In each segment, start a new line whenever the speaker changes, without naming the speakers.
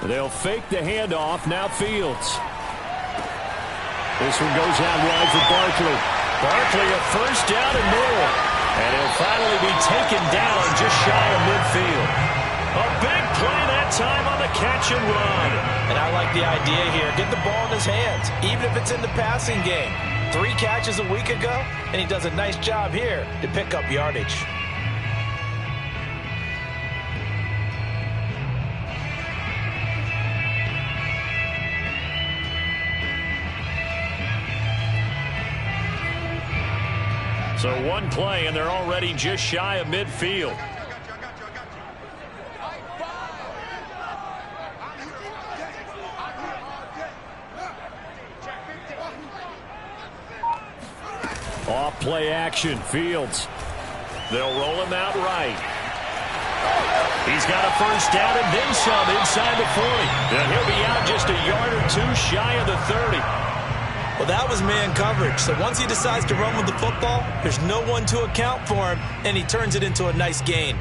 They'll fake the handoff. Now Fields. This one goes out wide for Barkley. Barkley a first down and more. And he'll finally be taken down just shy of midfield. A big play that time on the catch and run.
And I like the idea here. Get the ball in his hands, even if it's in the passing game. 3 catches a week ago, and he does a nice job here to pick up yardage.
So one play, and they're already just shy of midfield. Off play action, Fields. They'll roll him out right. He's got a first down and then some inside the 40. And he'll be out just a yard or 2 shy of the 30.
Well, that was man coverage. So once he decides to run with the football, there's no one to account for him, and he turns it into a nice gain.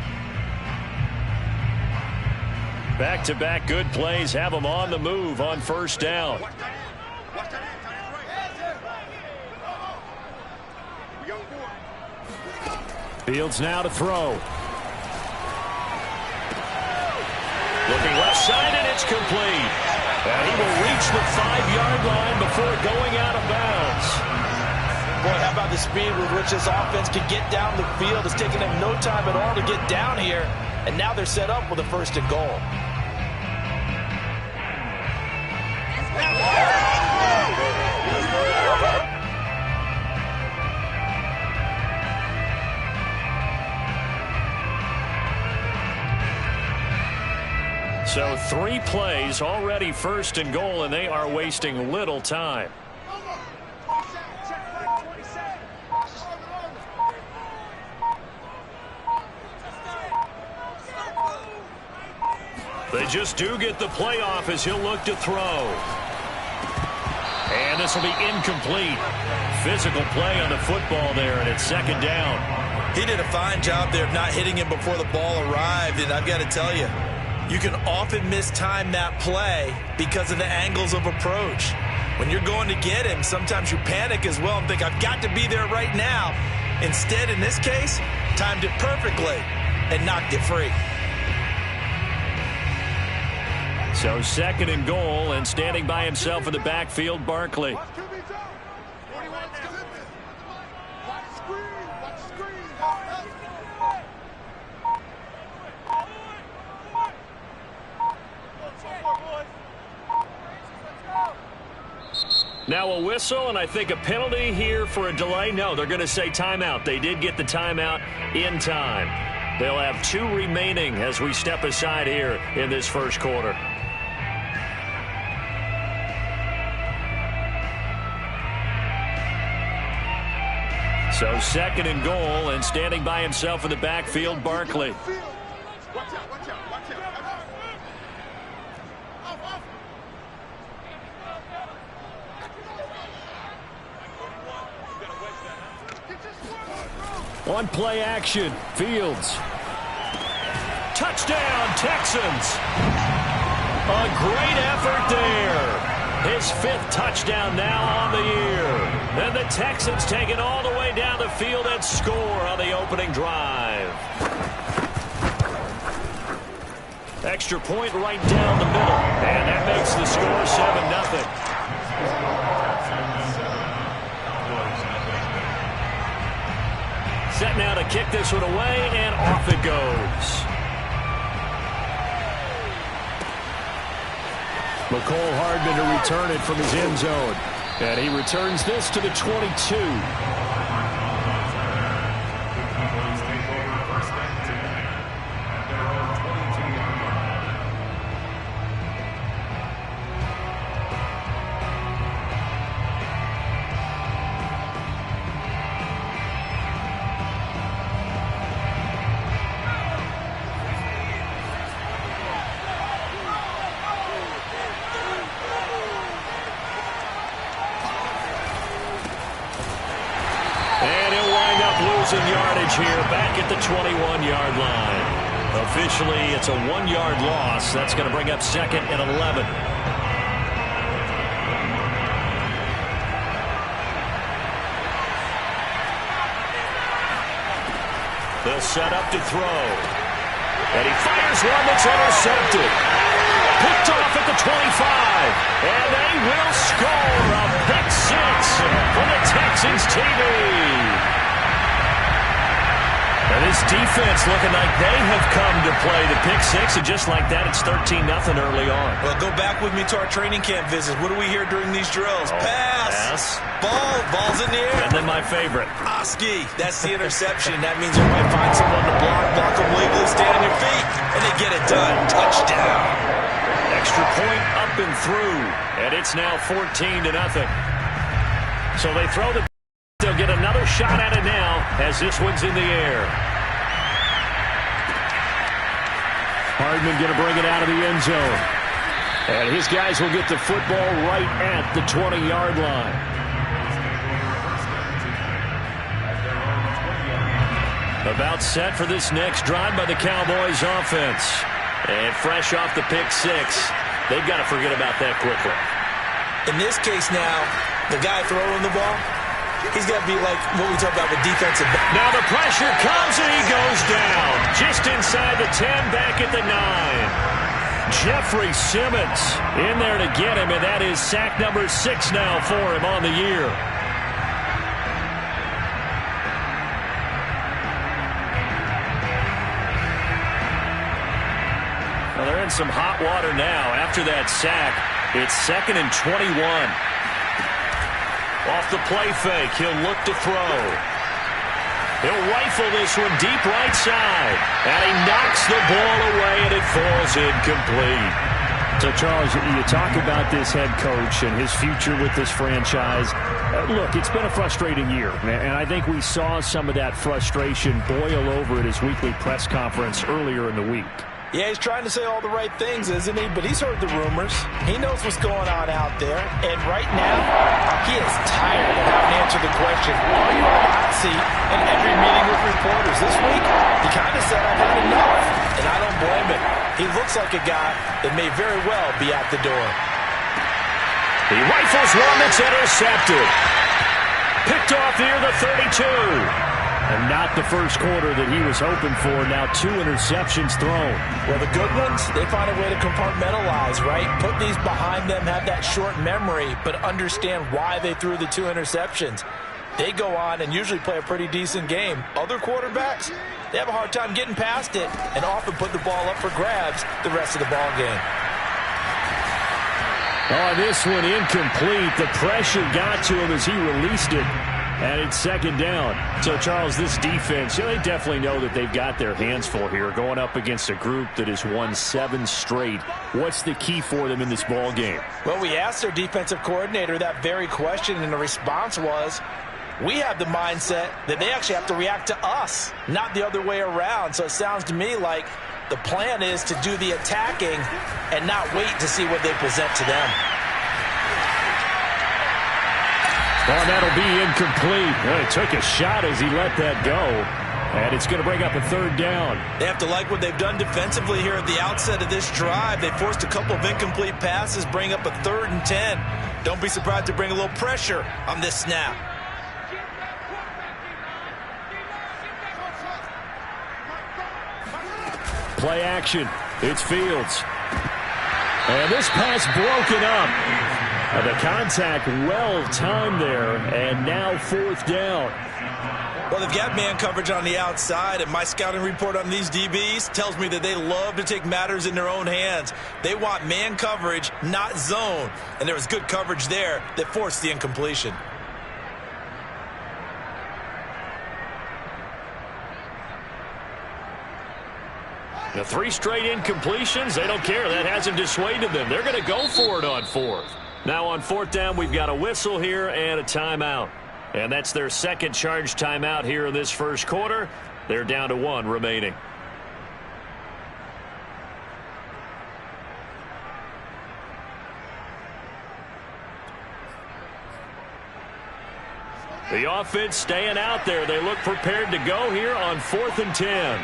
Back-to-back good plays have him on the move on first down. Fields now to throw. Looking left side, and it's complete. And he will reach the 5-yard line before going out of bounds.
Boy, how about the speed with which this offense can get down the field? It's taken them no time at all to get down here. And now they're set up with a first and goal.
So 3 plays, already first and goal, and they are wasting little time. They just do get the playoff as he'll look to throw. And this will be incomplete. Physical play on the football there, and it's second down.
He did a fine job there of not hitting him before the ball arrived, and I've got to tell you, you can often mistime that play because of the angles of approach. When you're going to get him, sometimes you panic as well and think, I've got to be there right now. Instead, in this case, timed it perfectly and knocked it free.
So second and goal, and standing by himself in the backfield, Barkley. Now a whistle, and I think a penalty here for a delay. No, they're going to say timeout. They did get the timeout in time. They'll have 2 remaining as we step aside here in this first quarter. So second and goal, and standing by himself in the backfield, Barkley. On play action, Fields. Touchdown, Texans. A great effort there. His 5th touchdown now on the year. And the Texans take it all the way down the field and score on the opening drive. Extra point right down the middle. And that makes the score 7-0. Set now to kick this one away, and off it goes. McCole Hardman to return it from his end zone. And he returns this to the 22. Yardage here, back at the 21-yard line. Officially, it's a 1-yard loss. That's going to bring up 2nd and 11. They'll set up to throw. And he fires one that's intercepted. Picked off at the 25. And they will score a pick 6 for the Texans TV. And this defense looking like they have come to play the pick 6, and just like that, it's 13-0 early on.
Well, go back with me to our training camp visits. What do we hear during these drills? Pass. Ball's in the air.
And then my favorite.
Oski. That's the interception. That means you might find someone to block them legally, stay on your feet, and they get it done. Touchdown.
Extra point up and through, and it's now 14-0. So they throw the... They'll get another shot at it now as this one's in the air. Hardman going to bring it out of the end zone. And his guys will get the football right at the 20-yard line. About set for this next drive by the Cowboys offense. And fresh off the pick 6, they've got to forget about that quickly.
In this case now, the guy throwing the ball, he's got to be like what we talk about with defensive.
Now the pressure comes and he goes down. Just inside the 10, back at the 9. Jeffrey Simmons in there to get him, and that is sack number 6 now for him on the year. Well, they're in some hot water now. After that sack, it's 2nd and 21. Off the play fake, he'll look to throw. He'll rifle this one deep right side. And he knocks the ball away, and it falls incomplete.
So, Charles, you talk about this head coach and his future with this franchise. Look, it's been a frustrating year, and I think we saw some of that frustration boil over at his weekly press conference earlier in the week.
Yeah, he's trying to say all the right things, isn't he? But he's heard the rumors. He knows what's going on out there. And right now, he is tired of having to answer the question, are you on the hot seat in every meeting with reporters? This week, he kind of said, I've had enough. And I don't blame him. He looks like a guy that may very well be out the door.
He rifles one that's intercepted. Picked off near the 32.
And not the first quarter that he was hoping for. Now 2 interceptions thrown.
Well, the good ones, they find a way to compartmentalize, right? Put these behind them, have that short memory, but understand why they threw the 2 interceptions. They go on and usually play a pretty decent game. Other quarterbacks, they have a hard time getting past it and often put the ball up for grabs the rest of the ball game.
Oh, this one incomplete. The pressure got to him as he released it. And it's 2nd down.
So, Charles, this defense, they definitely know that they've got their hands full here, going up against a group that has won 7 straight. What's the key for them in this ball game?
Well, we asked their defensive coordinator that very question, and the response was, we have the mindset that they actually have to react to us, not the other way around. So it sounds to me like the plan is to do the attacking and not wait to see what they present to them.
Oh, that'll be incomplete. Well, he took a shot as he let that go. And it's going to bring up a 3rd down.
They have to like what they've done defensively here at the outset of this drive. They forced a couple of incomplete passes, bring up a 3rd and 10. Don't be surprised to bring a little pressure on this snap.
Play action. It's Fields. And this pass broken up. The contact well-timed there, and now 4th down.
Well, they've got man coverage on the outside, and my scouting report on these DBs tells me that they love to take matters in their own hands. They want man coverage, not zone, and there was good coverage there that forced the incompletion.
The 3 straight incompletions, they don't care. That hasn't dissuaded them. They're going to go for it on 4th. Now on 4th down, we've got a whistle here and a timeout. And that's their 2nd charge timeout here in this first quarter. They're down to 1 remaining. The offense staying out there. They look prepared to go here on 4th and 10.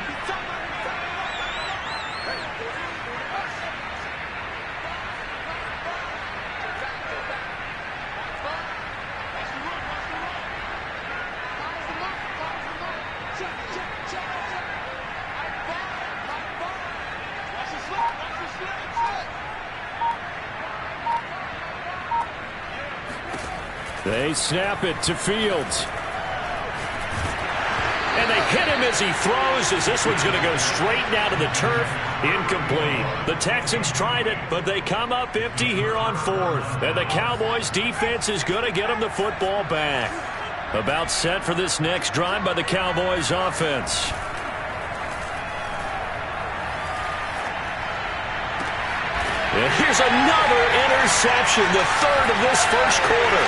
They snap it to Fields. And they hit him as he throws, as this one's going to go straight down to the turf. Incomplete. The Texans tried it, but they come up empty here on fourth. And the Cowboys defense is going to get them the football back. About set for this next drive by the Cowboys offense. And here's another interception, the third of this first quarter.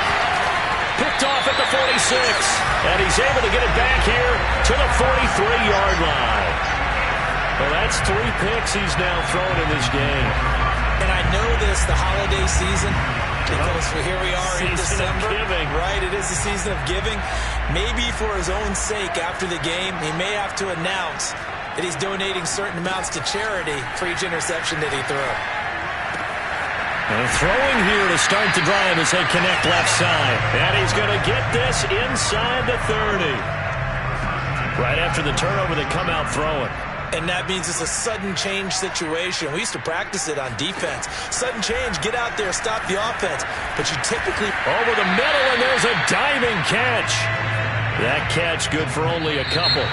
Picked off at the 46, and he's able to get it back here to the 43-yard line. Well, that's 3 picks he's now thrown in this game.
And I know this, the holiday season, because here we are in December. Right, it is the season of giving. Maybe for his own sake after the game, he may have to announce that he's donating certain amounts to charity for each interception that he threw.
And throwing here to start the drive as they connect left side. And he's going to get this inside the 30. Right after the turnover, they come out throwing.
And that means it's a sudden change situation. We used to practice it on defense. Sudden change, get out there, stop the offense. But you typically...
Over the middle, and there's a diving catch. That catch good for only a couple.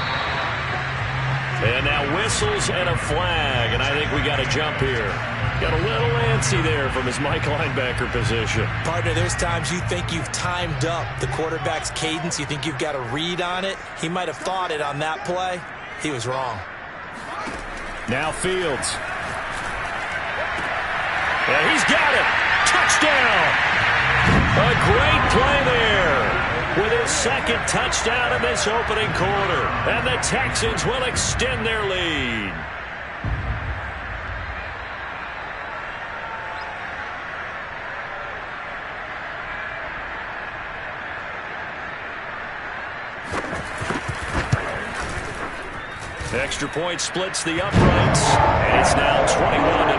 And now whistles and a flag. And I think we got a jump here. Got a little antsy there from his Mike linebacker position.
Partner, there's times you think you've timed up the quarterback's cadence. You think you've got a read on it. He might have thought it on that play. He was wrong.
Now Fields. And he's got it. Touchdown. A great play there with his second touchdown in this opening quarter. And the Texans will extend their lead. Extra point splits the uprights, and it's now 21-0.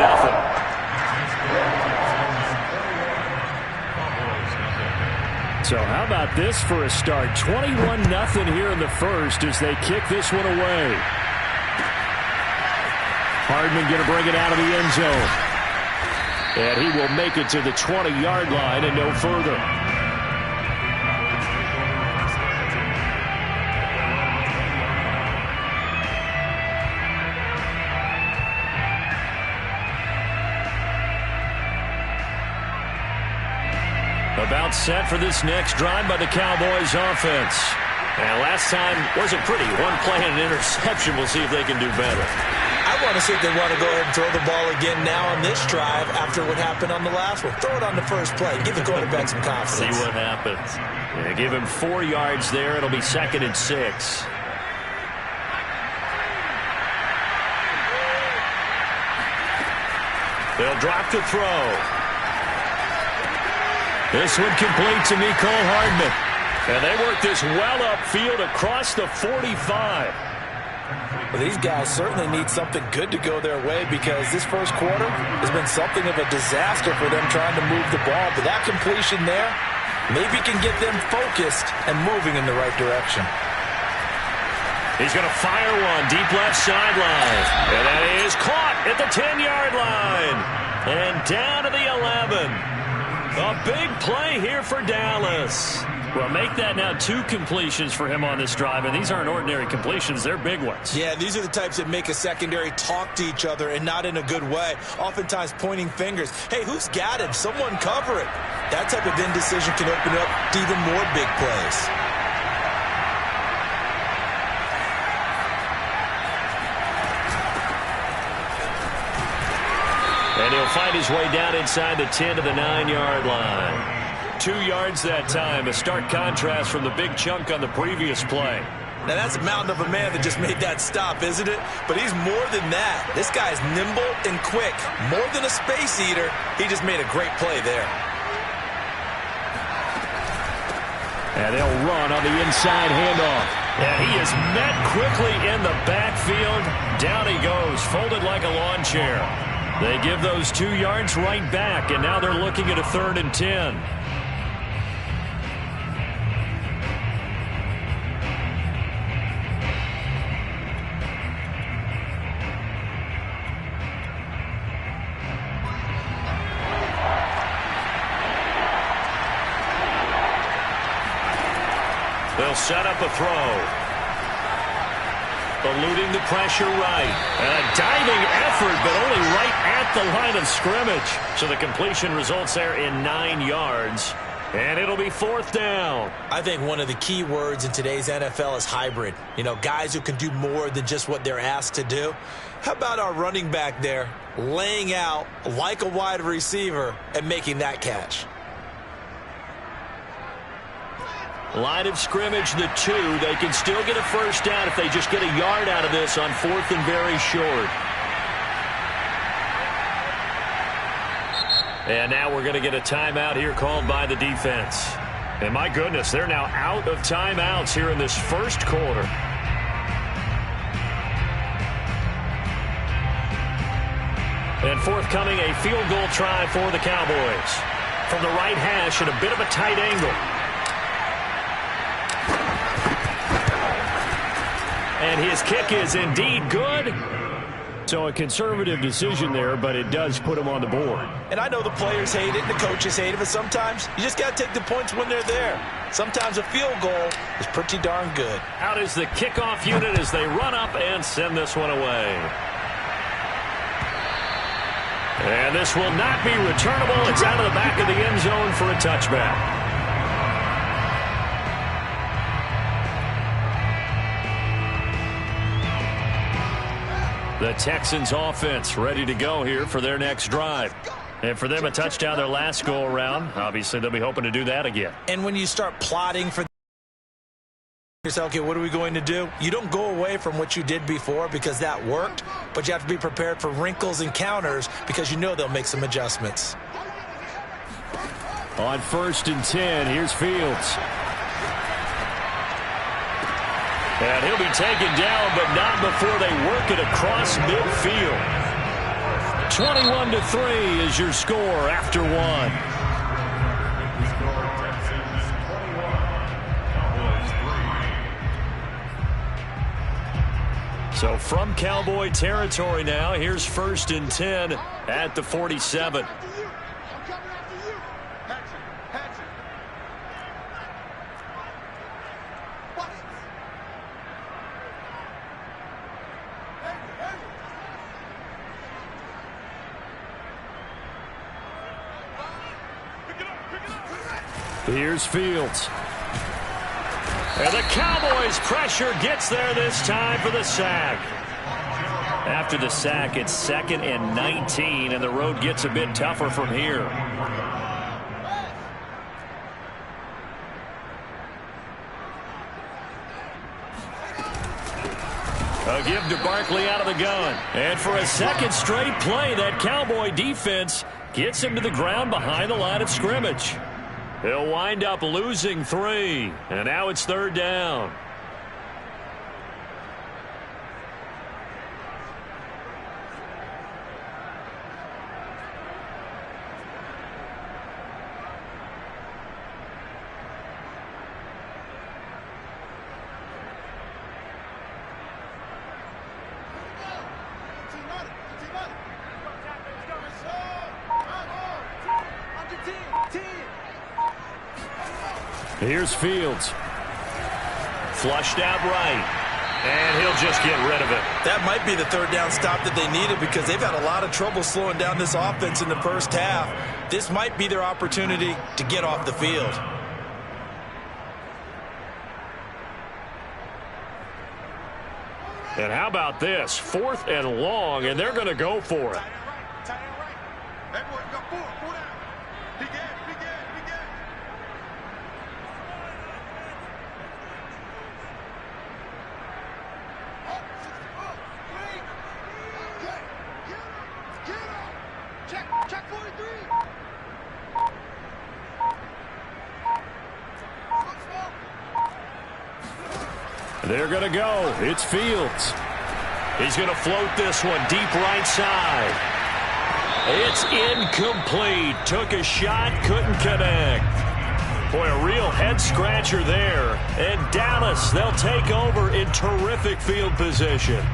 So how about this for a start? 21-0 here in the first as they kick this one away. Hardman going to bring it out of the end zone. And he will make it to the 20-yard line and no further.
About set for this next drive by the Cowboys offense. And last time wasn't pretty. One play and an interception. We'll see if they can do better.
I want to see if they want to go ahead and throw the ball again now on this drive after what happened on the last one. Throw it on the first play. Give the quarterback some confidence.
See what happens. Yeah, give him 4 yards there. It'll be 2nd and 6. They'll drop to throw. This one complete to Mecole Hardman. And they work this well upfield across the 45.
Well, these guys certainly need something good to go their way because this first quarter has been something of a disaster for them trying to move the ball. But that completion there maybe can get them focused and moving in the right direction.
He's going to fire one deep left sideline. And that is caught at the 10-yard line. And down to the 11. A big play here for Dallas.
Well, make that now 2 completions for him on this drive, and these aren't ordinary completions. They're big ones.
Yeah, these are the types that make a secondary talk to each other and not in a good way. Oftentimes pointing fingers. Hey, who's got him? Someone cover it. That type of indecision can open up to even more big plays.
And he'll find his way down inside the 10 to the 9-yard line. 2 yards that time. A stark contrast from the big chunk on the previous play.
Now that's a mountain of a man that just made that stop, isn't it? But he's more than that. This guy's nimble and quick. More than a space eater. He just made a great play there.
And they'll run on the inside handoff.
And he is met quickly in the backfield. Down he goes, folded like a lawn chair. They give those 2 yards right back, and now they're looking at a 3rd and 10. They'll set up a throw. Eluding the pressure right. And a diving effort, but only right at the line of scrimmage. So the completion results there in 9 yards. And it'll be 4th down.
I think one of the key words in today's NFL is hybrid. You know, guys who can do more than just what they're asked to do. How about our running back there laying out like a wide receiver and making that catch?
Line of scrimmage, the 2. They can still get a first down if they just get a yard out of this on 4th and very short. And now we're going to get a timeout here called by the defense. And my goodness, they're now out of timeouts here in this first quarter. And forthcoming, a field goal try for the Cowboys. From the right hash at a bit of a tight angle. And his kick is indeed good.
So a conservative decision there, but it does put him on the board.
And I know the players hate it and the coaches hate it, but sometimes you just got to take the points when they're there. Sometimes a field goal is pretty darn good.
Out is the kickoff unit as they run up and send this one away. And this will not be returnable. It's out of the back of the end zone for a touchback. The Texans offense ready to go here for their next drive. And for them, a touchdown their last go-around. Obviously, they'll be hoping to do that again.
And when you start plotting for yourself, okay, what are we going to do? You don't go away from what you did before because that worked, but you have to be prepared for wrinkles and counters because you know they'll make some adjustments.
On 1st and 10, here's Fields.
And he'll be taken down, but not before they work it across midfield. 21-3 is your score after 1. So from Cowboy territory now, here's 1st and 10 at the 47.
Here's Fields.
And the Cowboys' pressure gets there this time for the sack. After the sack, it's 2nd and 19, and the road gets a bit tougher from here. A give to Barkley out of the gun. And for a second straight play, that Cowboy defense gets him to the ground behind the line of scrimmage. He'll wind up losing 3, and now it's 3rd down.
Here's Fields.
Flushed out right. And he'll just get rid of it.
That might be the 3rd down stop that they needed because they've had a lot of trouble slowing down this offense in the first half. This might be their opportunity to get off the field.
And how about this? 4th and long, and they're going to go for it.
They're going to go. It's Fields.
He's going to float this one deep right side. It's incomplete. Took a shot, couldn't connect. Boy, a real head-scratcher there. And Dallas, they'll take over in terrific field position.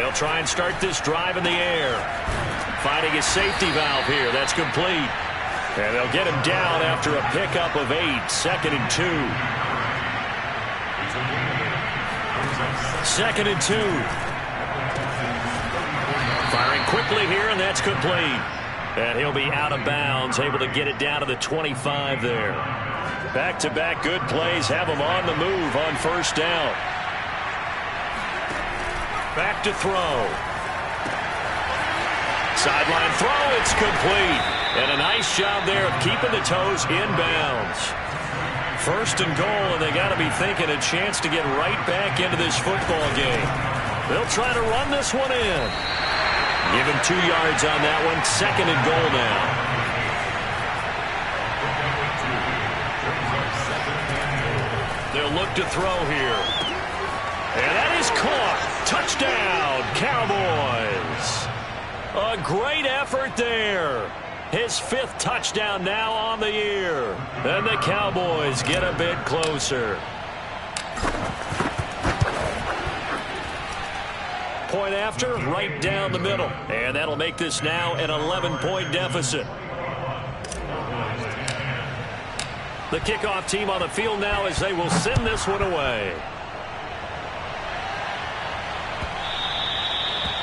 They'll try and start this drive in the air. Finding his safety valve here. That's complete. And they'll get him down after a pickup of 8. 2nd and 2. 2nd and 2. Firing quickly here, and that's complete. And he'll be out of bounds, able to get it down to the 25 there. Back-to-back good plays have him on the move on 1st down. Back to throw. Sideline throw, it's complete. And a nice job there of keeping the toes inbounds. 1st and goal, and they got to be thinking a chance to get right back into this football game. They'll try to run this one in. Give him 2 yards on that one. 2nd and goal now. They'll look to throw here. And that is caught. Touchdown, Cowboys. A great effort there. His 5th touchdown now on the year. And the Cowboys get a bit closer. Point after, right down the middle. And that'll make this now an 11-point deficit. The kickoff team on the field now as they will send this one away.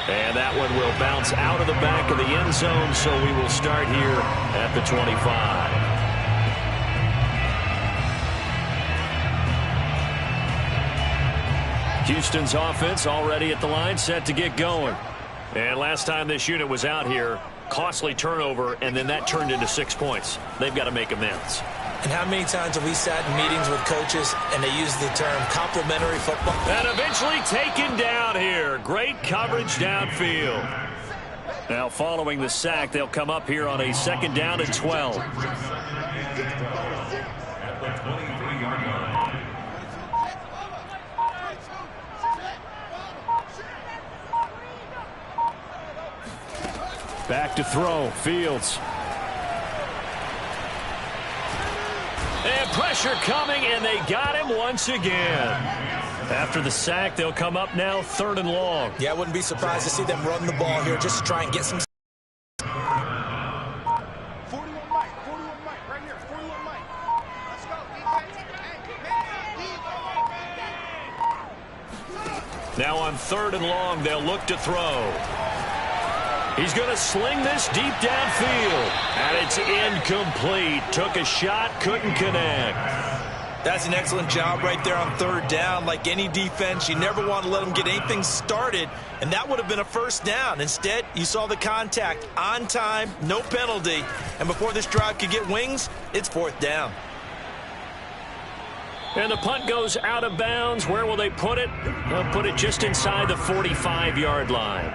And that one will bounce out of the back of the end zone, so we will start here at the 25. Houston's offense already at the line, set to get going. And last time this unit was out here, costly turnover, and then that turned into 6 points. They've got to make amends.
And how many times have we sat in meetings with coaches and they use the term complementary football?
And eventually taken down here. Great coverage downfield. Now following the sack, they'll come up here on a 2nd down and 12. Back to throw. Fields. And pressure coming, and they got him once again. After the sack, they'll come up now 3rd and long.
Yeah, I wouldn't be surprised to see them run the ball here just to try and get some.
41 Mike, right here, 41 Mike. Let's go, defense.
Now on 3rd and long, they'll look to throw. He's going to sling this deep downfield. And it's incomplete. Took a shot, couldn't connect.
That's an excellent job right there on 3rd down. Like any defense, you never want to let them get anything started, and that would have been a 1st down. Instead, you saw the contact on time, no penalty, and before this drive could get wings, it's 4th down.
And the punt goes out of bounds. Where will they put it? They'll put it just inside the 45-yard line.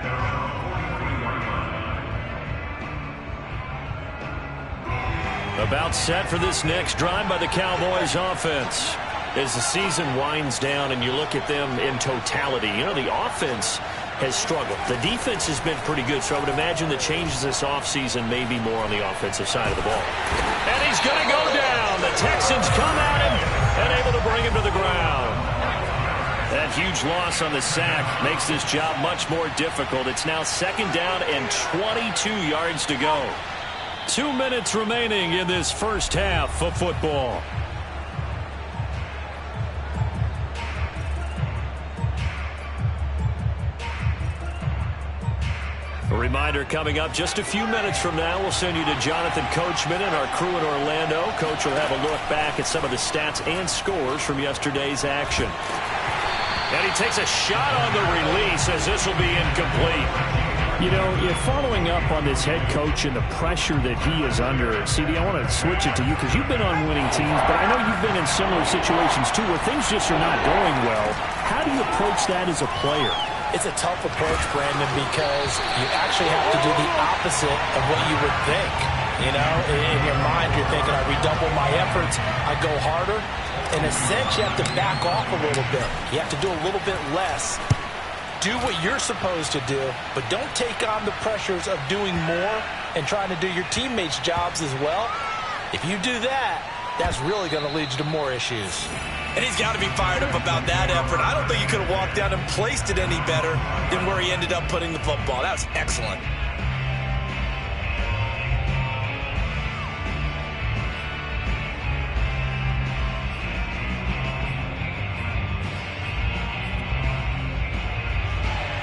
About set for this next drive by the Cowboys offense. As the season winds down and you look at them in totality, you know, the offense has struggled. The defense has been pretty good, so I would imagine the changes this offseason may be more on the offensive side of the ball. And he's going to go down. The Texans come at him and able to bring him to the ground. That huge loss on the sack makes this job much more difficult. It's now 2nd down and 22 yards to go. 2 minutes remaining in this first half of football. A reminder coming up just a few minutes from now, we'll send you to Jonathan Coachman and our crew in Orlando. Coach will have a look back at some of the stats and scores from yesterday's action. And he takes a shot on the release as this will be incomplete.
You know, following up on this head coach and the pressure that he is under, CD, I want to switch it to you because you've been on winning teams, but I know you've been in similar situations too where things just are not going well. How do you approach that as a player?
It's a tough approach, Brandon, because you actually have to do the opposite of what you would think. You know, in your mind, you're thinking, I redouble my efforts, I go harder. In a sense, you have to back off a little bit. You have to do a little bit less. Do what you're supposed to do, but don't take on the pressures of doing more and trying to do your teammates' jobs as well. If you do that, that's really going to lead you to more issues.
And he's got to be fired up about that effort. I don't think he could have walked down and placed it any better than where he ended up putting the football. That was excellent.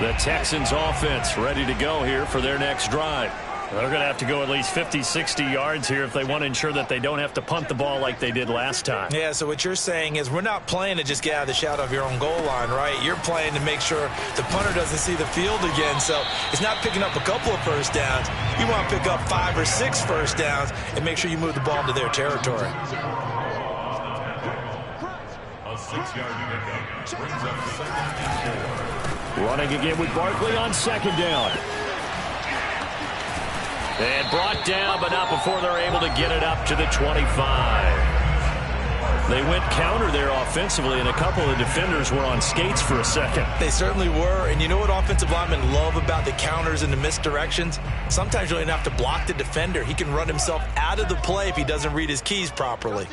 The Texans offense ready to go here for their next drive. They're going to have to go at least 50, 60 yards here if they want to ensure that they don't have to punt the ball like they did last time.
Yeah, so what you're saying is we're not playing to just get out of the shadow of your own goal line, right? You're playing to make sure the punter doesn't see the field again. So it's not picking up a couple of first downs. You want to pick up 5 or 6 first downs and make sure you move the ball into their territory.
A 6-yard pickup brings up 2nd and 4.
Running again with Barkley on 2nd down. And brought down, but not before they're able to get it up to the 25. They went counter there offensively, and a couple of defenders were on skates for a second.
They certainly were, and you know what offensive linemen love about the counters and the misdirections? Sometimes you don't even have to block the defender. He can run himself out of the play if he doesn't read his keys properly.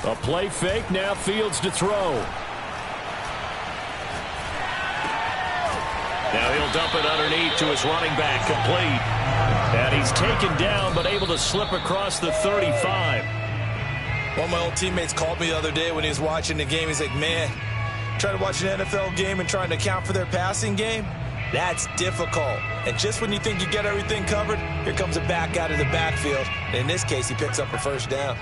A play fake, now Fields to throw. Now he'll dump it underneath to his running back, complete. And he's taken down, but able to slip across the 35.
One of my old teammates called me the other day when he was watching the game. He's like, man, trying to watch an NFL game and trying to account for their passing game? That's difficult. And just when you think you get everything covered, here comes a back out of the backfield. And in this case, he picks up a first down.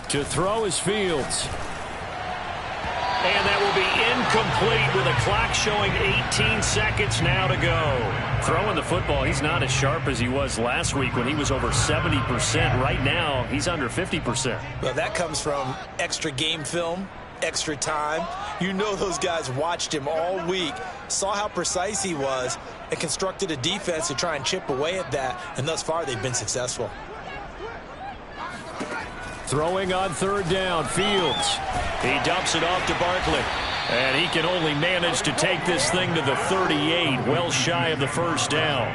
To throw is Fields. And that will be incomplete with a clock showing 18 seconds now to go. Throwing the football, he's not as sharp as he was last week when he was over 70%. Right now, he's under 50%.
Well, that comes from extra game film, extra time. You know those guys watched him all week, saw how precise he was, and constructed a defense to try and chip away at that. And thus far, they've been successful.
Throwing on 3rd down, Fields. He dumps it off to Barkley. And he can only manage to take this thing to the 38, well shy of the first down.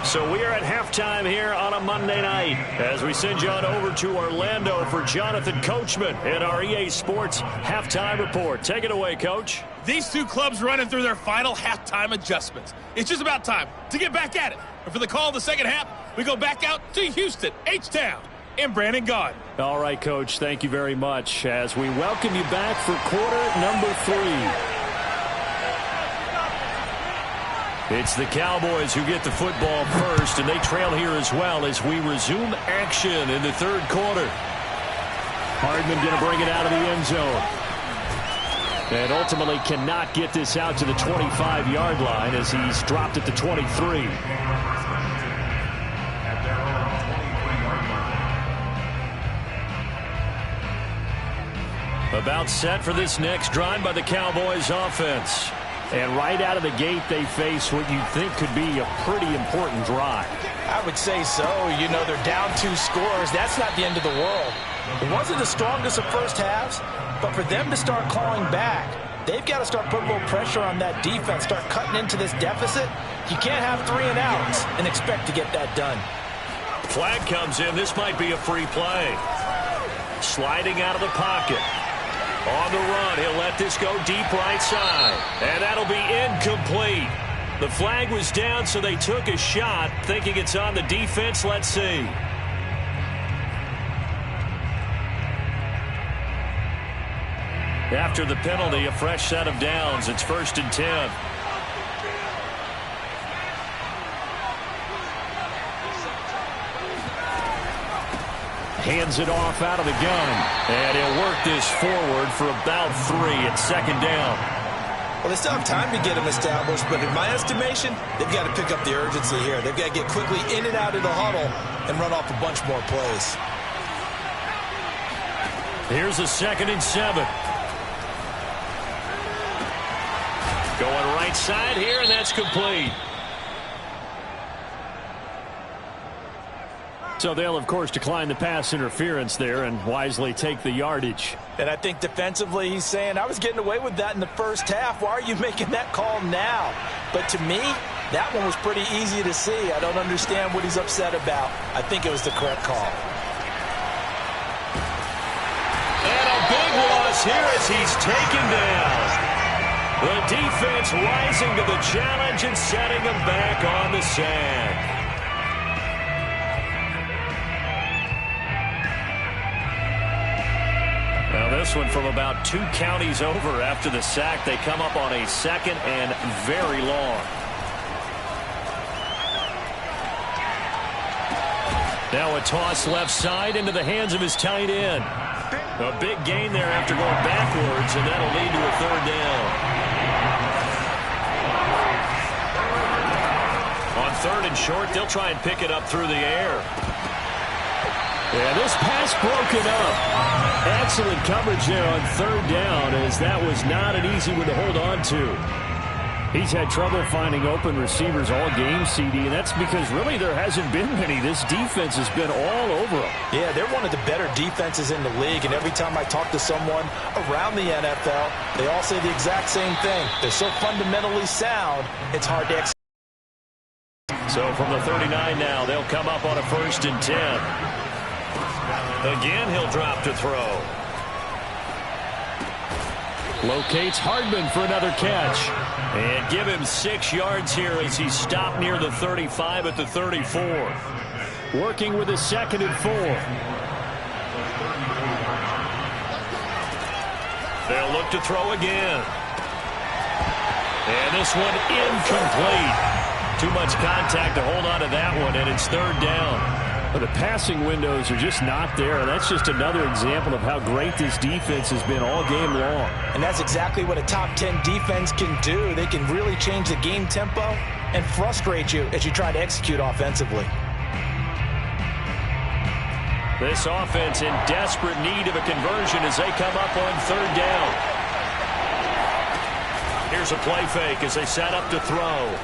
So we are at halftime here on a Monday night as we send you on over to Orlando for Jonathan Coachman in our EA Sports Halftime Report. Take it away, Coach.
These two clubs running through their final halftime adjustments. It's just about time to get back at it. And for the call of the second half, we go back out to Houston, H-Town, and Brandon Gaudin.
All right, Coach, thank you very much as we welcome you back for quarter number 3. It's the Cowboys who get the football first, and they trail here as well as we resume action in the 3rd quarter. Hardman going to bring it out of the end zone. And ultimately cannot get this out to the 25-yard line as he's dropped at the 23. About set for this next drive by the Cowboys offense. And right out of the gate, they face what you think could be a pretty important drive.
I would say so. You know, they're down 2 scores. That's not the end of the world. It wasn't the strongest of first halves, but for them to start clawing back, they've got to start putting a little pressure on that defense, start cutting into this deficit. You can't have 3 and outs and expect to get that done.
Flag comes in. This might be a free play. Sliding out of the pocket. On the run, he'll let this go deep right side. And that'll be incomplete. The flag was down, so they took a shot, thinking it's on the defense. Let's see. After the penalty, a fresh set of downs. It's 1st and 10. Hands it off out of the gun. And he'll work this forward for about 3 at 2nd down.
Well, they still have time to get him established, but in my estimation, they've got to pick up the urgency here. They've got to get quickly in and out of the huddle and run off a bunch more plays.
Here's a 2nd and 7. Going right side here, and that's complete.
So they'll, of course, decline the pass interference there and wisely take the yardage.
And I think defensively he's saying, I was getting away with that in the first half. Why are you making that call now? But to me, that one was pretty easy to see. I don't understand what he's upset about. I think it was the correct call.
And a big loss here as he's taken down. The defense rising to the challenge and setting him back on the sack. Well, this one from about 2 counties over after the sack. They come up on a 2nd and very long. Now a toss left side into the hands of his tight end. A big gain there after going backwards, and that'll lead to a 3rd down. On 3rd and short, they'll try and pick it up through the air.
Yeah, this pass broken up. Excellent coverage there on 3rd down, as that was not an easy one to hold on to. He's had trouble finding open receivers all game, CD, and that's because really there hasn't been many. This defense has been all over them.
Yeah, they're one of the better defenses in the league, and every time I talk to someone around the NFL, they all say the exact same thing. They're so fundamentally sound, it's hard to execute.
So from the 39 now, they'll come up on a 1st and 10. Again, he'll drop to throw.
Locates Hardman for another catch.
And give him 6 yards here as he stopped near the 35 at the 34.
Working with a 2nd and 4.
They'll look to throw again. And this one incomplete. Too much contact to hold on to that one, and it's 3rd down.
But the passing windows are just not there. That's just another example of how great this defense has been all game long.
And that's exactly what a top 10 defense can do. They can really change the game tempo and frustrate you as you try to execute offensively.
This offense in desperate need of a conversion as they come up on 3rd down. Here's a play fake as they set up to throw.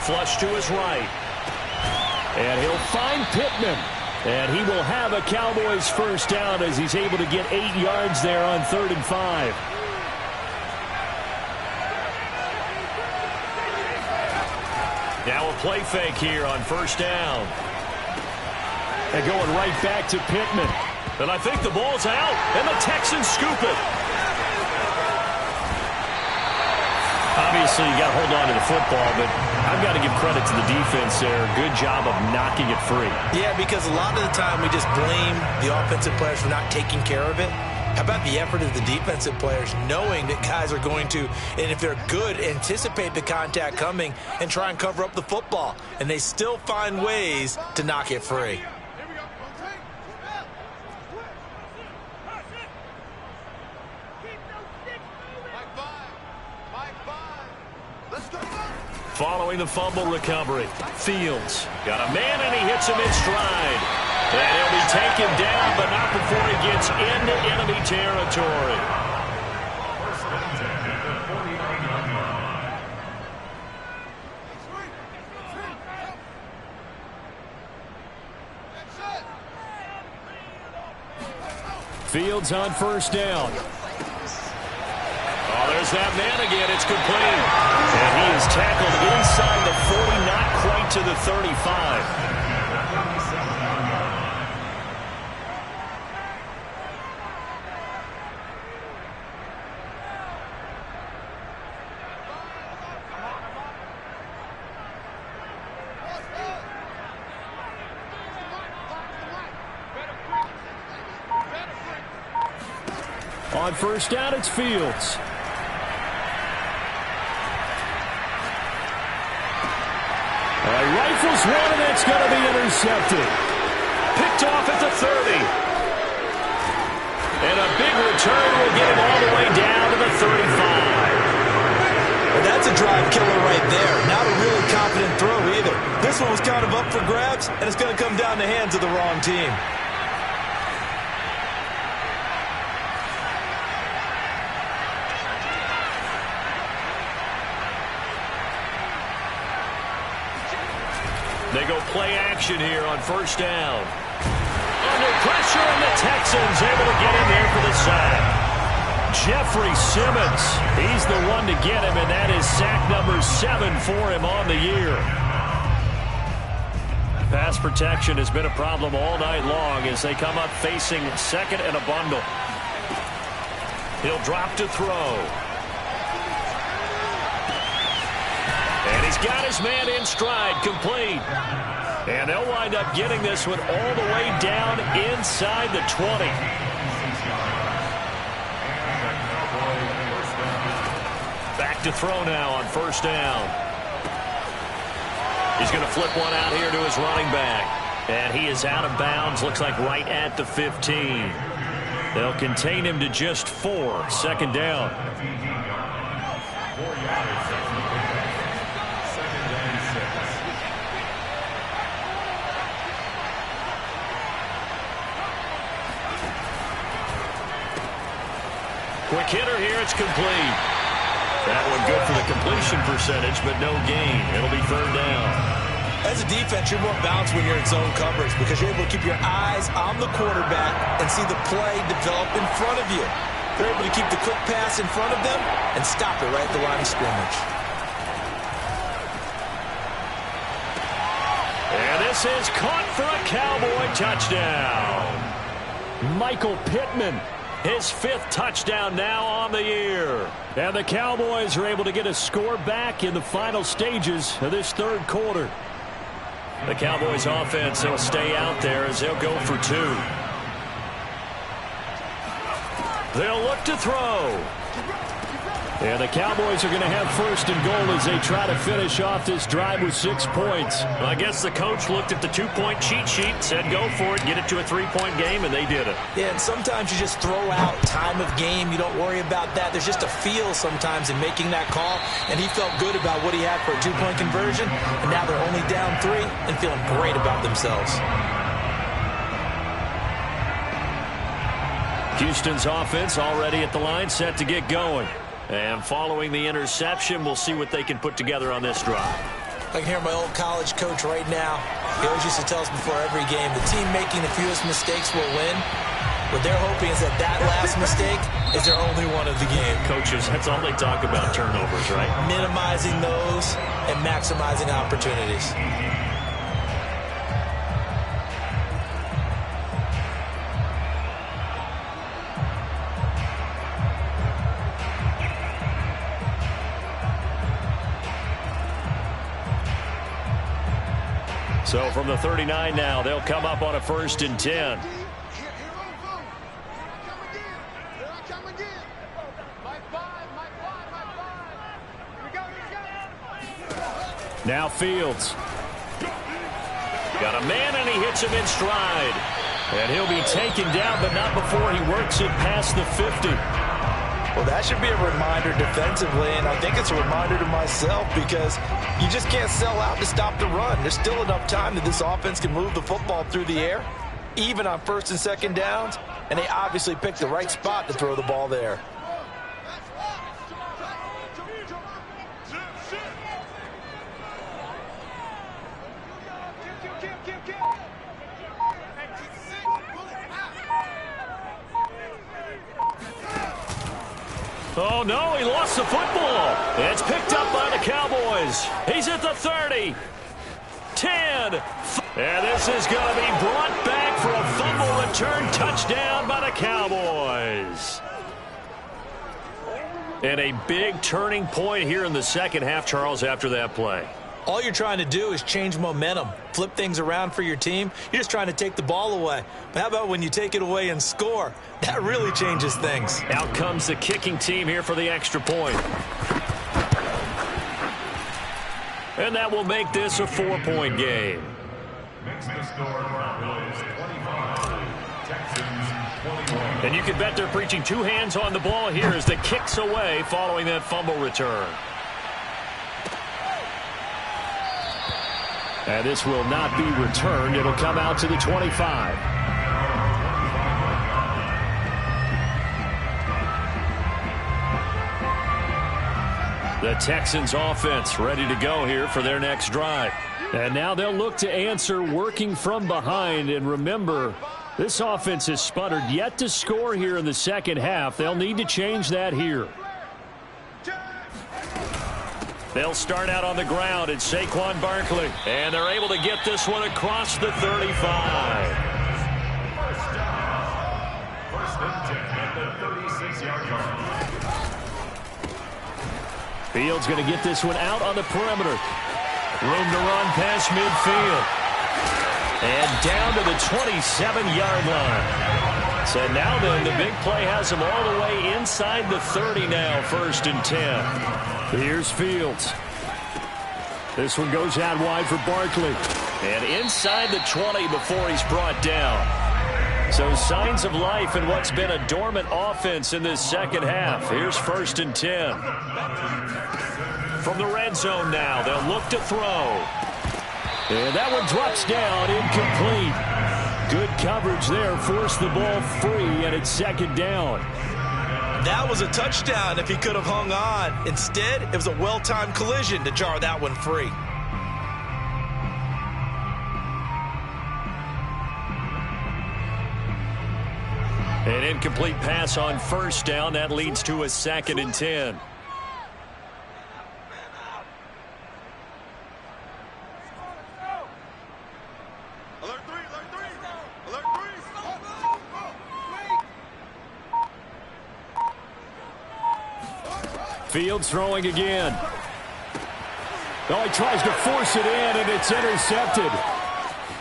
Flush to his right.
And he'll find Pittman. And he will have a Cowboys 1st down as he's able to get 8 yards there on 3rd and 5.
Now a play fake here on 1st down.
And going right back to Pittman.
And I think the ball's out, and the Texans scoop it. Obviously, you got to hold on to the football, but I've got to give credit to the defense there. Good job of knocking it free.
Yeah, because a lot of the time we just blame the offensive players for not taking care of it. How about the effort of the defensive players knowing that guys are going to, and if they're good, anticipate the contact coming and try and cover up the football. And they still find ways to knock it free.
Following the fumble recovery, Fields got a man and he hits him in stride. And he'll be taken down, but not before he gets into enemy territory.
Fields on 1st down.
Oh, there's that man again. It's complete. And he is tackled inside the 40, not quite to the 35.
On 1st down, it's Fields. Rifles one, and that's going to be intercepted.
Picked off at the 30. And a big return will get him all the way down to the 35.
Well, that's a drive killer right there. Not a really confident throw either. This one was kind of up for grabs, and it's going to come down the hands of the wrong team.
They go play action here on first down. Under pressure, and the Texans able to get in there for the sack. Jeffrey Simmons, he's the one to get him, and that is sack number 7 for him on the year. Pass protection has been a problem all night long as they come up facing second and a bundle. He'll drop to throw. And he's got his man in stride, complete. And they'll wind up getting this one all the way down inside the 20. Back to throw now on first down. He's going to flip one out here to his running back. And he is out of bounds, looks like right at the 15. They'll contain him to just 4. Second down. Quick hitter here, it's complete. That one good for the completion percentage, but no gain. It'll be third down.
As a defense, you're more balanced when you're in zone coverage because you're able to keep your eyes on the quarterback and see the play develop in front of you. They're able to keep the quick pass in front of them and stop it right at the line of scrimmage.
And this is caught for a Cowboy touchdown. Michael Pittman, his 5th touchdown now on the year. And the Cowboys are able to get a score back in the final stages of this third quarter. The Cowboys offense will stay out there as they'll go for 2. They'll look to throw. And the Cowboys are going to have first and goal as they try to finish off this drive with 6 points. Well, I guess the coach looked at the 2-point cheat sheet, said go for it, get it to a 3-point game, and they did it.
Yeah, and sometimes you just throw out time of game. You don't worry about that. There's just a feel sometimes in making that call, and he felt good about what he had for a 2-point conversion, and now they're only down 3 and feeling great about themselves.
Houston's offense already at the line, set to get going. And following the interception, we'll see what they can put together on this drive.
I can hear my old college coach right now. He always used to tell us before every game, the team making the fewest mistakes will win. What they're hoping is that last mistake is their only one of the game.
Coaches, that's all they talk about, turnovers, right?
Minimizing those and maximizing opportunities.
So from the 39 now, they'll come up on a 1st and 10. Now Fields. Got a man, and he hits him in stride. And he'll be taken down, but not before he works it past the 50.
Well, that should be a reminder defensively, and I think it's a reminder to myself because you just can't sell out to stop the run. There's still enough time that this offense can move the football through the air, even on 1st and 2nd downs, and they obviously picked the right spot to throw the ball there.
Oh, no, he lost the football. It's picked up by the Cowboys. He's at the 30. 10. And this is going to be brought back for a fumble return touchdown by the Cowboys. And a big turning point here in the second half, Charles, after that play.
All you're trying to do is change momentum, flip things around for your team. You're just trying to take the ball away. But how about when you take it away and score? That really changes things.
Out comes the kicking team here for the extra point. And that will make this a 4-point game.
Makes the score Cowboys 25, Texans 21.
And you can bet they're preaching 2 hands on the ball here as the kick's away following that fumble return. And this will not be returned. It'll come out to the 25. The Texans offense ready to go here for their next drive.
And now they'll look to answer working from behind. And remember, this offense has sputtered yet to score here in the second half. They'll need to change that here. They'll start out on the ground. It's Saquon Barkley. And they're able to get this one across the 35.
First and 10 at the 36-yard line.
Fields going to get this one out on the perimeter. Room to run past midfield. And down to the 27-yard line. So now then, the big play has him all the way inside the 30 now, 1st and 10. Here's Fields. This one goes out wide for Barkley. And inside the 20 before he's brought down. So signs of life in what's been a dormant offense in this second half. Here's 1st and 10. From the red zone now, they'll look to throw. And that one drops down, incomplete. Good coverage there, forced the ball free, and it's 2nd down.
That was a touchdown if he could have hung on. Instead, it was a well-timed collision to jar that one free.
An incomplete pass on 1st down. That leads to a 2nd and 10. Fields throwing again. Oh, he tries to force it in, and it's intercepted.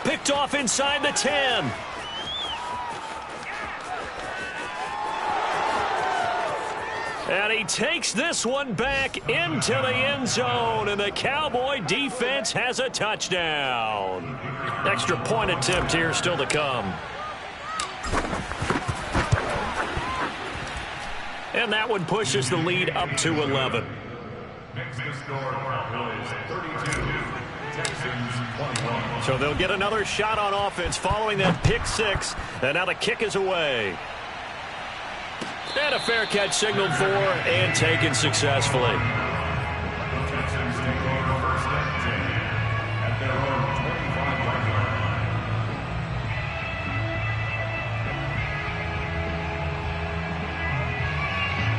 Picked off inside the 10. And he takes this one back into the end zone, and the Cowboy defense has a touchdown. Extra point attempt here still to come. And that one pushes the lead up to 11.
Next to score, Cowboys 32, Texans 21.
So they'll get another shot on offense following that pick 6. And now the kick is away. And a fair catch signaled for and taken successfully.
Texans take over 1st and 10 at their own 25-yard line.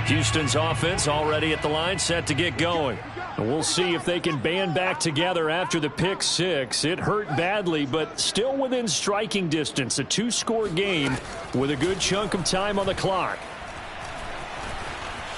Houston's offense already at the line, set to get going. And we'll see if they can band back together after the pick 6. It hurt badly, but still within striking distance. A 2-score game with a good chunk of time on the clock.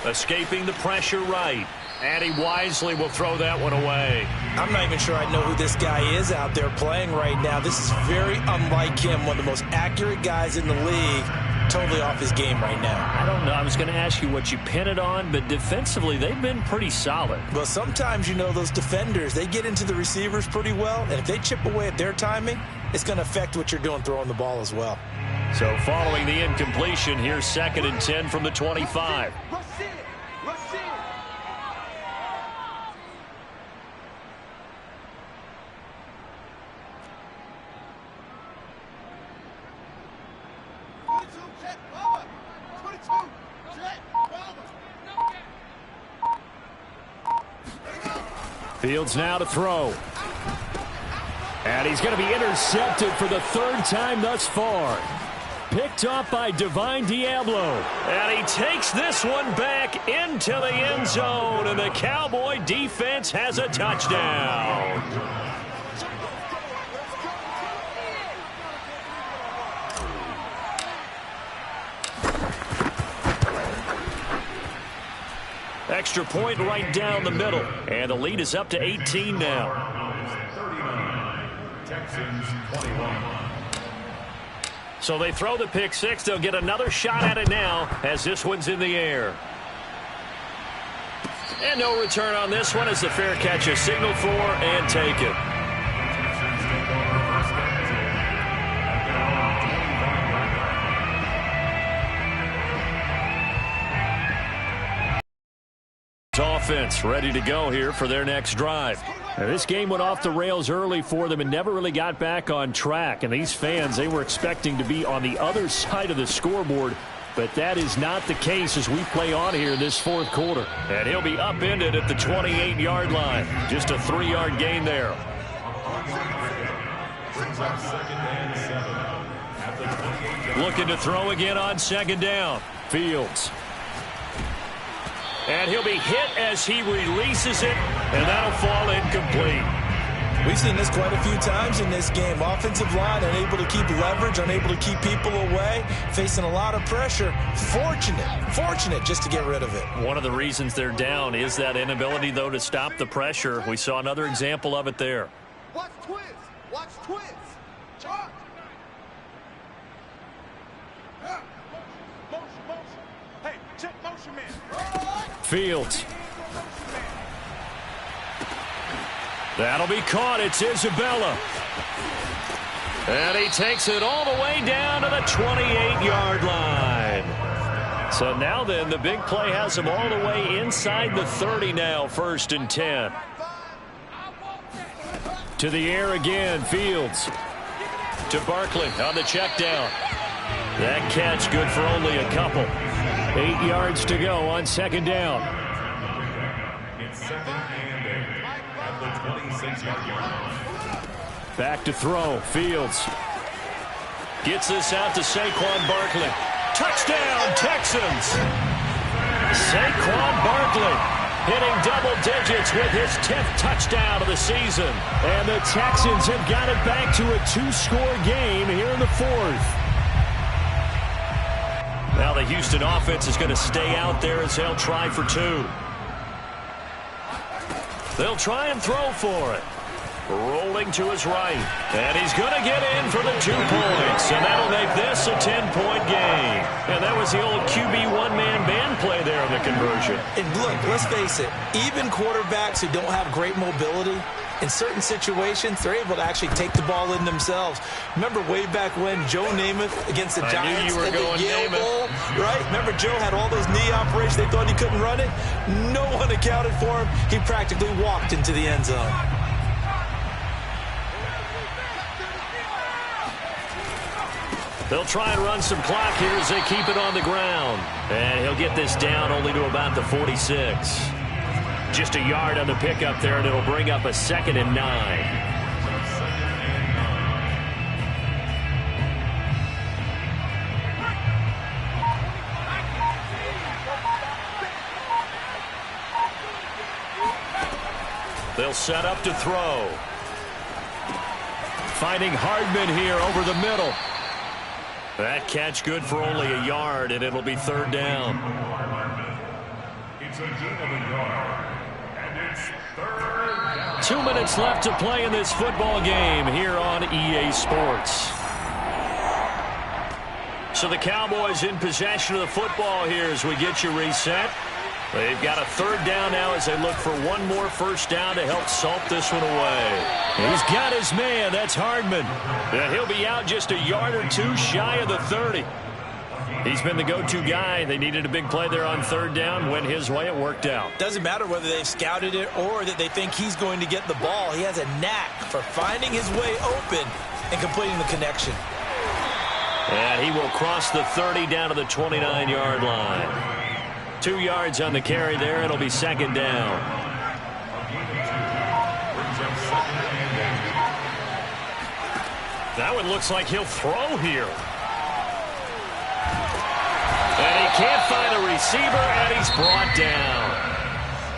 Escaping the pressure right. And he wisely will throw that one away.
I'm not even sure I know who this guy is out there playing right now. This is very unlike him, one of the most accurate guys in the league. Totally off his game right now.
I don't know. I was going to ask you what you pin it on, but defensively, they've been pretty solid.
Well, sometimes, you know, those defenders, they get into the receivers pretty well, and if they chip away at their timing, it's going to affect what you're doing throwing the ball as well.
So following the incompletion, here's 2nd and 10 from the 25. Fields now to throw. And he's going to be intercepted for the 3rd time thus far. Picked off by Divine Diablo. And he takes this one back into the end zone. And the Cowboy defense has a touchdown. Extra point right down the middle. And the lead is up to 18 now.
39, Texans 21.
So they throw the pick 6. They'll get another shot at it now as this one's in the air. And no return on this one as the fair catch is signaled for and taken.
Texans take over 1st and 10 at their own 25-yard line.
Offense ready to go here for their next drive. Now, this game went off the rails early for them and never really got back on track. And these fans, they were expecting to be on the other side of the scoreboard. But that is not the case as we play on here this 4th quarter. And he'll be upended at the 28-yard line. Just a 3-yard gain there.
up second and 7 at the 28-yard.
Looking to throw again on second down. Fields. And he'll be hit as he releases it, and that'll fall incomplete.
We've seen this quite a few times in this game. Offensive line unable to keep leverage, unable to keep people away, facing a lot of pressure. Fortunate just to get rid of it.
One of the reasons they're down is that inability, though, to stop the pressure. We saw another example of it there.
Watch twins. Watch twins. Charge. Motion. Hey, check motion, man.
Fields. That'll be caught. It's Isabella. And he takes it all the way down to the 28-yard line. So now then, the big play has him all the way inside the 30 now, 1st and 10. To the air again, Fields. To Barkley on the check down. That catch good for only a couple. 8 yards to go on second down.
It's second and 8 at the 26-yard line.
Back to throw. Fields. Gets this out to Saquon Barkley. Touchdown, Texans. Saquon Barkley hitting double digits with his 10th touchdown of the season.
And the Texans have got it back to a 2-score game here in the 4th.
Now the Houston offense is going to stay out there as they'll try for 2. They'll try and throw for it. Rolling to his right. And he's going to get in for the 2 points. And that'll make this a 10-point game. And that was the old QB one-man band play there on the conversion.
And look, let's face it, even quarterbacks who don't have great mobility, in certain situations, they're able to actually take the ball in themselves. Remember way back when Joe Namath against the Giants
in the Yale Bowl,
right? Remember Joe had all those knee operations. They thought he couldn't run it. No one accounted for him. He practically walked into the end zone.
They'll try and run some clock here as they keep it on the ground. And he'll get this down only to about the 46. Just a yard on the pickup there, and it'll bring up a 2nd and 9. They'll set up to throw. Finding Hardman here over the middle. That catch good for only a yard, and it'll be 3rd down.
It's a gain of a yard, and it's 3rd down.
2 minutes left to play in this football game here on EA Sports. So the Cowboys in possession of the football here as we get you reset. They've got a 3rd down now as they look for one more 1st down to help salt this one away. He's got his man. That's Hardman. And he'll be out just a yard or 2 shy of the 30. He's been the go-to guy. They needed a big play there on 3rd down. Went his way. It worked out.
Doesn't matter whether they've scouted it or that they think he's going to get the ball. He has a knack for finding his way open and completing the connection.
And he will cross the 30 down to the 29-yard line. 2 yards on the carry there. It'll be 2nd down. That one looks like he'll throw here. And he can't find a receiver, and he's brought down.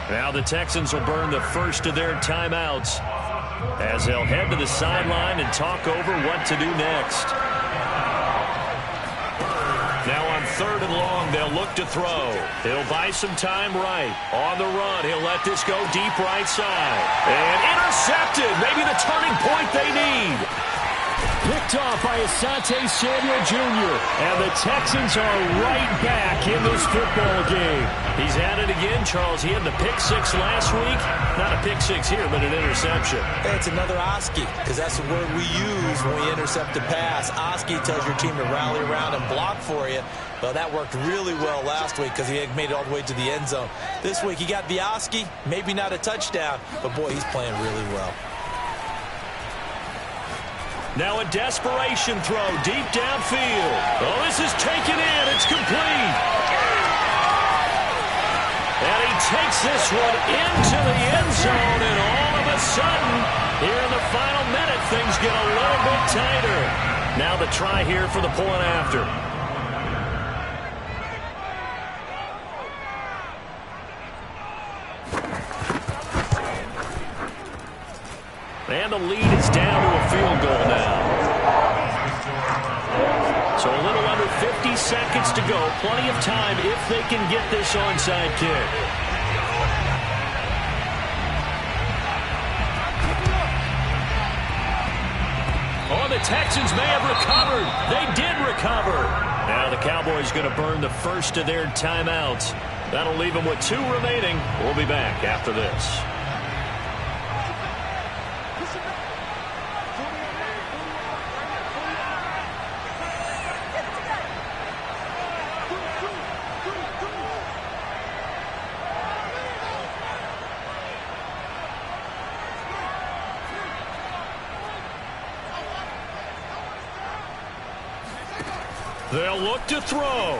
Now the Texans will burn the first of their timeouts as they'll head to the sideline and talk over what to do next. Now on 3rd and long, they'll look to throw. He'll buy some time right. On the run, he'll let this go deep right side. And intercepted. Maybe the turning point they need.
Picked off by Asante Samuel Jr. And the Texans are right back in this football game.
He's at it again, Charles. He had the pick 6 last week. Not a pick 6 here, but an interception.
It's another Oski, because that's the word we use when we intercept a pass. Oski tells your team to rally around and block for you. Well, that worked really well last week because he had made it all the way to the end zone. This week, he got the Oski, maybe not a touchdown, but boy, he's playing really well.
Now a desperation throw deep downfield. Oh, this is taken in. It's complete. And he takes this one into the end zone, and all of a sudden, here in the final minutes, things get a little bit tighter. Now the try here for the point after. And the lead is down to a field goal now. So a little under 50 seconds to go. Plenty of time if they can get this onside kick. Oh, the Texans may have recovered. They did recover. Now the Cowboys going to burn the first of their timeouts. That'll leave them with 2 remaining. We'll be back after this. They'll look to throw.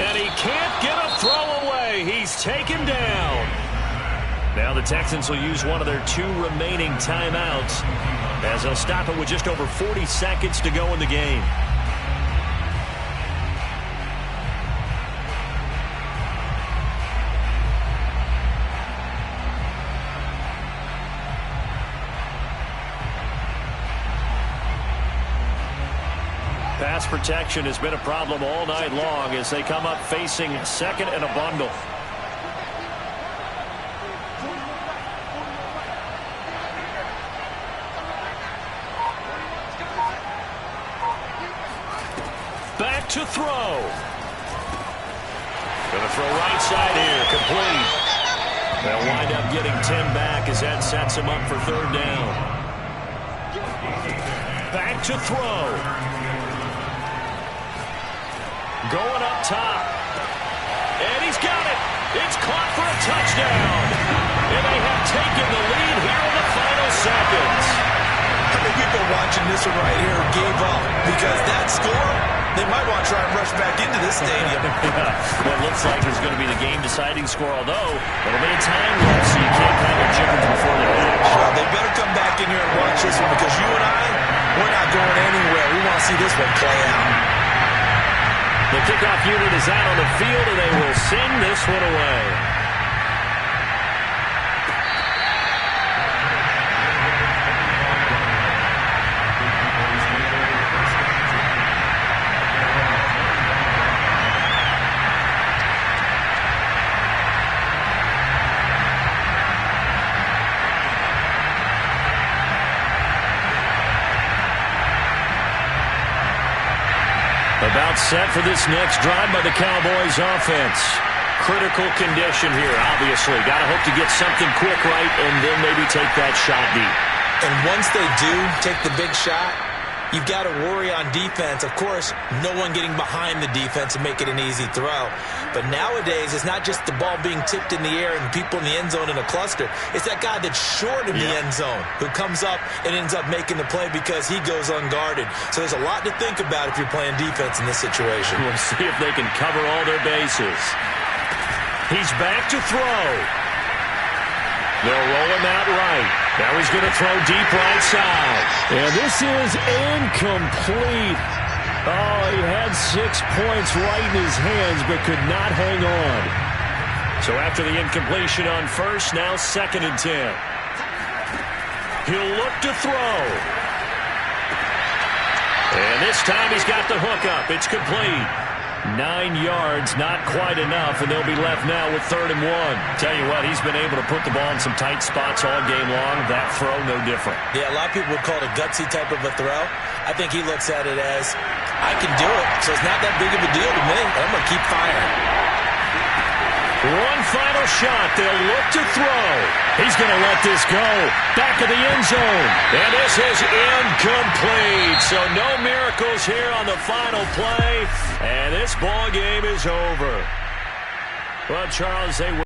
And he can't get a throw away. He's taken down. Now the Texans will use one of their 2 remaining timeouts as they'll stop it with just over 40 seconds to go in the game. Pass protection has been a problem all night long as they come up facing second and a bundle. Back to throw. Gonna throw right side here, complete. They'll wind up getting 10 back as that sets him up for 3rd down. Back to throw. Going up top. And he's got it. It's caught for a touchdown. And they have taken the lead here in the final seconds.
How many people watching this one right here gave up? Because that score, they might want to try and rush back into this stadium.
What looks like is going to be the game-deciding score, although a little bit of time left, so you can't count the chickens before they hatch.
Well, they better come back in here and watch this one because you and I, we're not going anywhere. We want to see this one play out.
The kickoff unit is out on the field, and they will send this one away. About set for this next drive by the Cowboys offense. Critical condition here, obviously. Got to hope to get something quick right and then maybe take that shot deep.
And once they do take the big shot, you've got to worry on defense. Of course, no one getting behind the defense and make it an easy throw. But nowadays, it's not just the ball being tipped in the air and people in the end zone in a cluster. It's that guy that's short in the end zone who comes up and ends up making the play because he goes unguarded. So there's a lot to think about if you're playing defense in this situation.
We'll see if they can cover all their bases. He's back to throw. They'll roll him out right. Now he's going to throw deep right side.
And this is incomplete. Oh, he had 6 points right in his hands but could not hang on.
So after the incompletion on first, now 2nd and 10. He'll look to throw. And this time he's got the hook up. It's complete. 9 yards, not quite enough, and they'll be left now with 3rd and 1. Tell you what, he's been able to put the ball in some tight spots all game long. That throw, no different.
Yeah, a lot of people would call it a gutsy type of a throw. I think he looks at it as, I can do it, so it's not that big of a deal to me. I'm going to keep firing.
One final shot. They'll look to throw. He's going to let this go. Back of the end zone. And this is incomplete. So no miracles here on the final play. And this ball game is over. Well, Charles, they